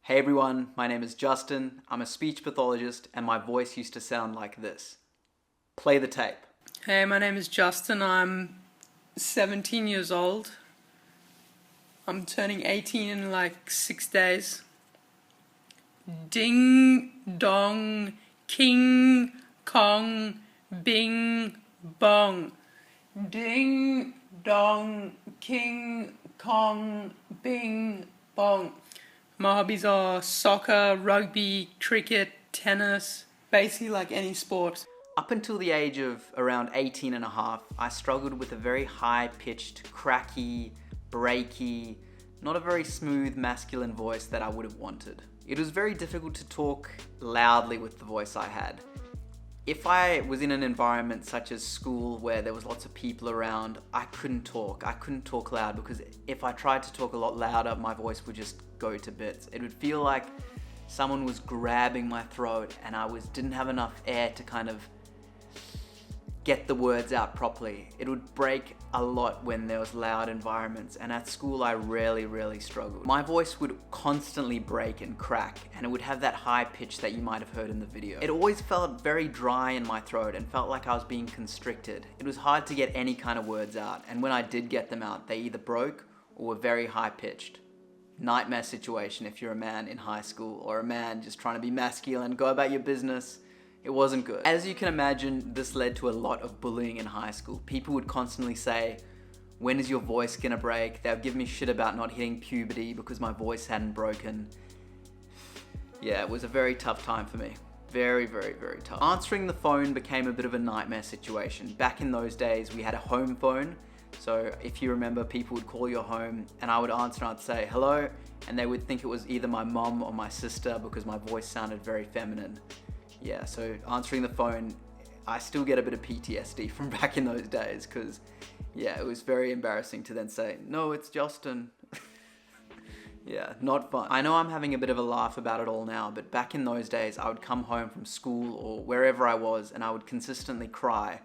Hey everyone, my name is Justin. I'm a speech pathologist and my voice used to sound like this. Play the tape. Hey, my name is Justin. I'm 17 years old. I'm turning 18 in like 6 days. Ding, dong, king, kong, bing, bong. Ding, dong, king, kong, bing, bong. My hobbies are soccer, rugby, cricket, tennis, basically like any sport. Up until the age of around 18 and a half, I struggled with a very high-pitched, cracky, breaky, not a very smooth masculine voice that I would have wanted. It was very difficult to talk loudly with the voice I had. If I was in an environment such as school where there was lots of people around, I couldn't talk. I couldn't talk loud because if I tried to talk a lot louder, my voice would just go to bits. It would feel like someone was grabbing my throat and I didn't have enough air to kind of get the words out properly. It would break a lot when there was loud environments, and at school I really struggled. My voice would constantly break and crack, and it would have that high pitch that you might have heard in the video. It always felt very dry in my throat and felt like I was being constricted. It was hard to get any kind of words out, and when I did get them out, they either broke or were very high pitched. Nightmare situation if you're a man in high school or a man just trying to be masculine, go about your business. It wasn't good. As you can imagine, this led to a lot of bullying in high school. People would constantly say, when is your voice gonna break? They would give me shit about not hitting puberty because my voice hadn't broken. Yeah, it was a very tough time for me. Very tough. Answering the phone became a bit of a nightmare situation. Back in those days, we had a home phone. So if you remember, people would call your home and I would answer and I'd say, hello, and they would think it was either my mom or my sister because my voice sounded very feminine. Yeah, so answering the phone, I still get a bit of PTSD from back in those days because, yeah, it was very embarrassing to then say, no, it's Justin. Yeah, not fun. I know I'm having a bit of a laugh about it all now, but back in those days, I would come home from school or wherever I was and I would consistently cry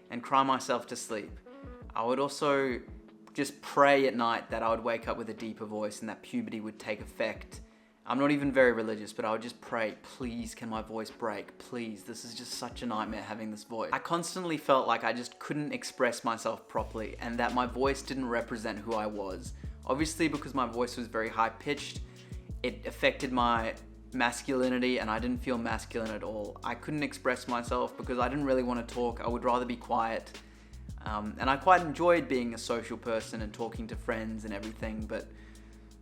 and cry myself to sleep. I would also just pray at night that I would wake up with a deeper voice and that puberty would take effect. I'm not even very religious, but I would just pray, please can my voice break? Please, this is just such a nightmare having this voice. I constantly felt like I just couldn't express myself properly and that my voice didn't represent who I was. Obviously, because my voice was very high pitched, it affected my masculinity and I didn't feel masculine at all. I couldn't express myself because I didn't really want to talk. I would rather be quiet. And I quite enjoyed being a social person and talking to friends and everything, but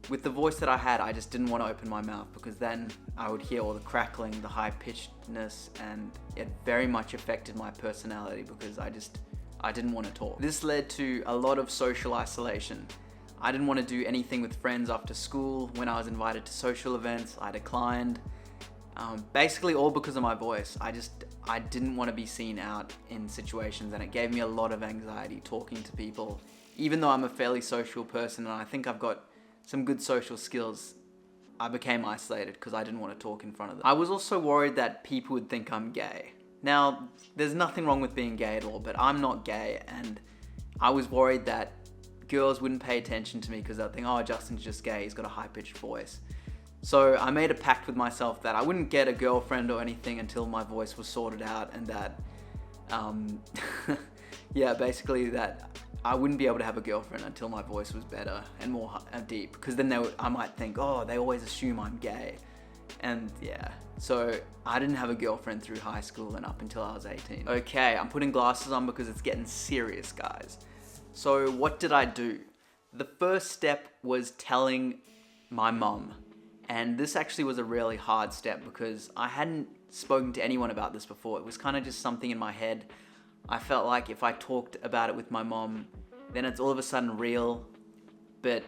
with the voice that I had, I just didn't want to open my mouth because then I would hear all the crackling, the high-pitchedness, and it very much affected my personality because I didn't want to talk. This led to a lot of social isolation. I didn't want to do anything with friends after school. When I was invited to social events, I declined. Basically all because of my voice. I didn't want to be seen out in situations and it gave me a lot of anxiety talking to people. Even though I'm a fairly social person and I think I've got some good social skills, I became isolated because I didn't want to talk in front of them. I was also worried that people would think I'm gay. Now, there's nothing wrong with being gay at all, but I'm not gay and I was worried that girls wouldn't pay attention to me because they'd think, oh, Justin's just gay, he's got a high-pitched voice. So I made a pact with myself that I wouldn't get a girlfriend or anything until my voice was sorted out and that, yeah, basically that I wouldn't be able to have a girlfriend until my voice was better and more deep because then I might think, oh, they always assume I'm gay. And yeah, so I didn't have a girlfriend through high school and up until I was 18. Okay, I'm putting glasses on because it's getting serious, guys. So what did I do? The first step was telling my mum. And this actually was a really hard step because I hadn't spoken to anyone about this before. It was kind of just something in my head. I felt like if I talked about it with my mom, then it's all of a sudden real. But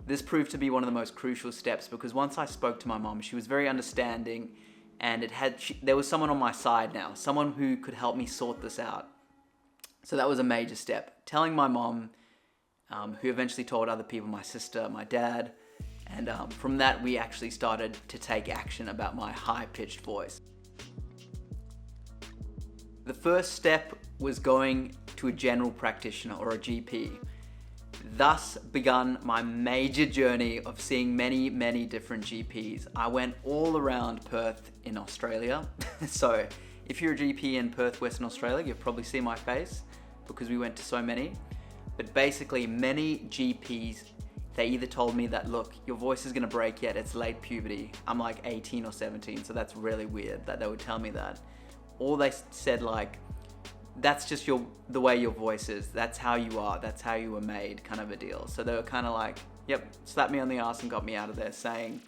this proved to be one of the most crucial steps because once I spoke to my mom, she was very understanding and there was someone on my side now, someone who could help me sort this out. So that was a major step. Telling my mom, who eventually told other people, my sister, my dad, and from that we actually started to take action about my high-pitched voice. The first step was going to a general practitioner or a GP. Thus begun my major journey of seeing many, many different GPs. I went all around Perth in Australia. So if you're a GP in Perth, Western Australia, you've probably seen my face because we went to so many. But basically many GPs, they either told me that, look, your voice is gonna break yet, it's late puberty. I'm like 18 or 17, so that's really weird that they would tell me that. Or they said like, that's just the way your voice is. That's how you are. That's how you were made, kind of a deal. So they were kind of like, yep, slapped me on the ass and got me out of there, saying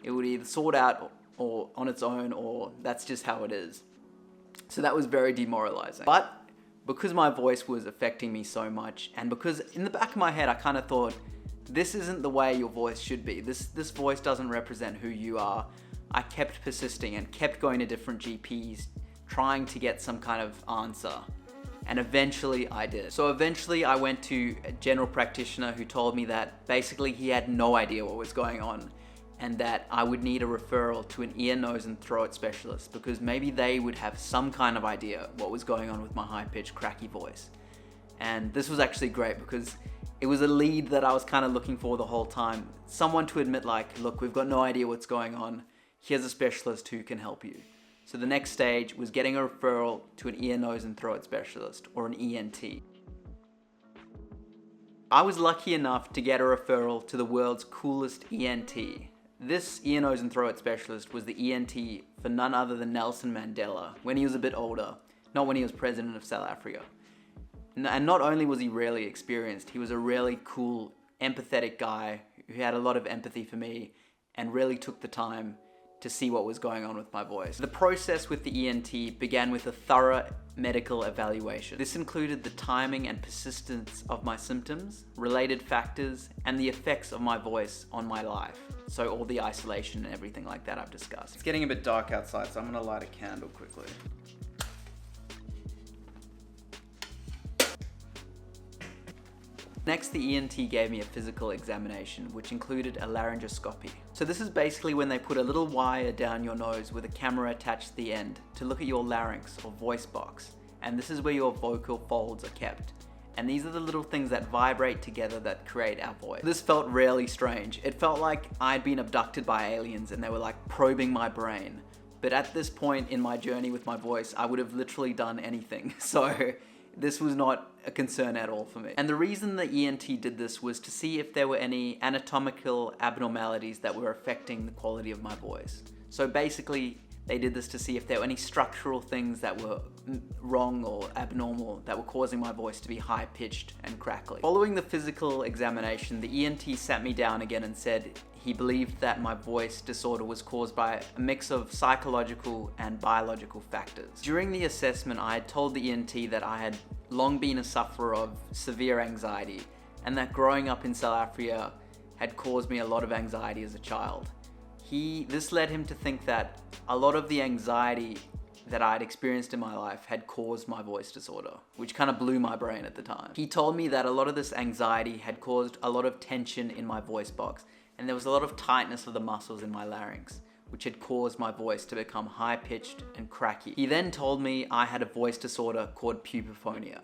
it would either sort out or on its own, or that's just how it is. So that was very demoralizing. But because my voice was affecting me so much, and because in the back of my head I kind of thought, this isn't the way your voice should be. This voice doesn't represent who you are. I kept persisting and kept going to different GPs, trying to get some kind of answer. And eventually I did. So eventually I went to a general practitioner who told me that basically he had no idea what was going on, and that I would need a referral to an ear, nose and throat specialist because maybe they would have some kind of idea what was going on with my high-pitched, cracky voice. And this was actually great because it was a lead that I was kind of looking for the whole time. Someone to admit like, look, we've got no idea what's going on. Here's a specialist who can help you. So the next stage was getting a referral to an ear, nose and throat specialist, or an ENT. I was lucky enough to get a referral to the world's coolest ENT. This ear, nose and throat specialist was the ENT for none other than Nelson Mandela when he was a bit older, not when he was president of South Africa. And not only was he really experienced, he was a really cool, empathetic guy who had a lot of empathy for me and really took the time to see what was going on with my voice. The process with the ENT began with a thorough medical evaluation. This included the timing and persistence of my symptoms, related factors, and the effects of my voice on my life. So all the isolation and everything like that I've discussed. It's getting a bit dark outside, so I'm gonna light a candle quickly. Next, the ENT gave me a physical examination, which included a laryngoscopy. So this is basically when they put a little wire down your nose with a camera attached to the end to look at your larynx or voice box. And this is where your vocal folds are kept. And these are the little things that vibrate together that create our voice. This felt really strange. It felt like I'd been abducted by aliens and they were like probing my brain. But at this point in my journey with my voice, I would have literally done anything. So this was not a concern at all for me. And the reason the ENT did this was to see if there were any anatomical abnormalities that were affecting the quality of my voice. So basically, they did this to see if there were any structural things that were wrong or abnormal that were causing my voice to be high-pitched and crackly. Following the physical examination, the ENT sat me down again and said he believed that my voice disorder was caused by a mix of psychological and biological factors. During the assessment, I had told the ENT that I had long been a sufferer of severe anxiety and that growing up in South Africa had caused me a lot of anxiety as a child. This led him to think that a lot of the anxiety that I'd experienced in my life had caused my voice disorder, which kind of blew my brain at the time. He told me that a lot of this anxiety had caused a lot of tension in my voice box, and there was a lot of tightness of the muscles in my larynx, which had caused my voice to become high-pitched and cracky. He then told me I had a voice disorder called Puberphonia.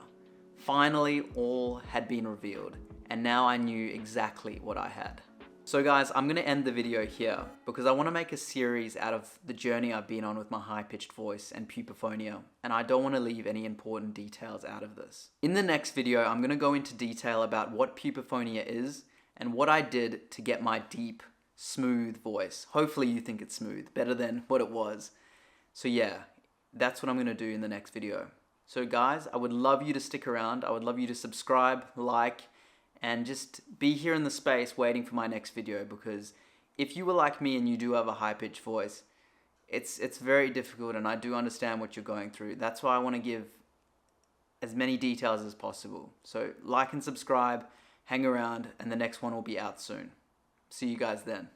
Finally, all had been revealed, and now I knew exactly what I had. So guys, I'm gonna end the video here because I wanna make a series out of the journey I've been on with my high-pitched voice and puberphonia, and I don't wanna leave any important details out of this. In the next video, I'm gonna go into detail about what puberphonia is and what I did to get my deep, smooth voice. Hopefully you think it's smooth, better than what it was. So yeah, that's what I'm gonna do in the next video. So guys, I would love you to stick around. I would love you to subscribe, like, and just be here in the space waiting for my next video, because if you were like me and you do have a high-pitched voice, it's very difficult, and I do understand what you're going through. That's why I want to give as many details as possible. So like and subscribe, hang around, and the next one will be out soon. See you guys then.